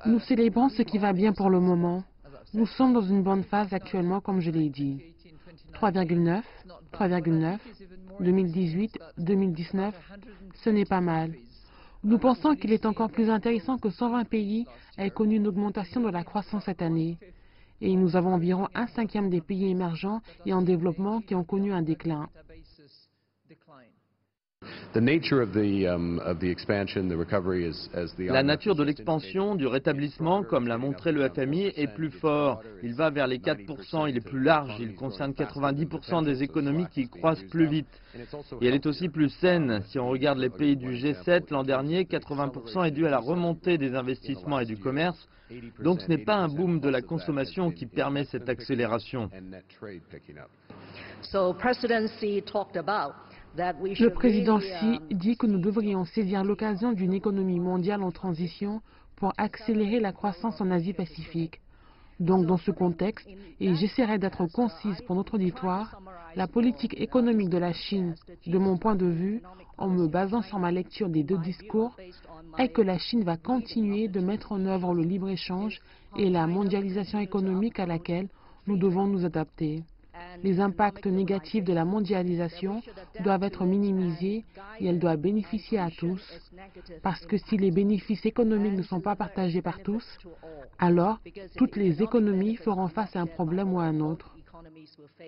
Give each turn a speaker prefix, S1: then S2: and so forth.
S1: Nous célébrons ce qui va bien pour le moment. Nous sommes dans une bonne phase actuellement, comme je l'ai dit. 3,9, 3,9, 2018, 2019, ce n'est pas mal. Nous pensons qu'il est encore plus intéressant que 120 pays aient connu une augmentation de la croissance cette année. Et nous avons environ un cinquième des pays émergents et en développement qui ont connu un déclin.
S2: La nature de l'expansion, du rétablissement, comme l'a montré le FMI, est plus fort. Il va vers les 4%, il est plus large, il concerne 90% des économies qui croissent plus vite. Et elle est aussi plus saine. Si on regarde les pays du G7, l'an dernier, 80% est dû à la remontée des investissements et du commerce. Donc ce n'est pas un boom de la consommation qui permet cette accélération.
S1: Le président Xi dit que nous devrions saisir l'occasion d'une économie mondiale en transition pour accélérer la croissance en Asie-Pacifique. Donc, dans ce contexte, et j'essaierai d'être concise pour notre auditoire, la politique économique de la Chine, de mon point de vue, en me basant sur ma lecture des deux discours, est que la Chine va continuer de mettre en œuvre le libre-échange et la mondialisation économique à laquelle nous devons nous adapter. Les impacts négatifs de la mondialisation doivent être minimisés et elle doit bénéficier à tous, parce que si les bénéfices économiques ne sont pas partagés par tous, alors toutes les économies feront face à un problème ou à un autre.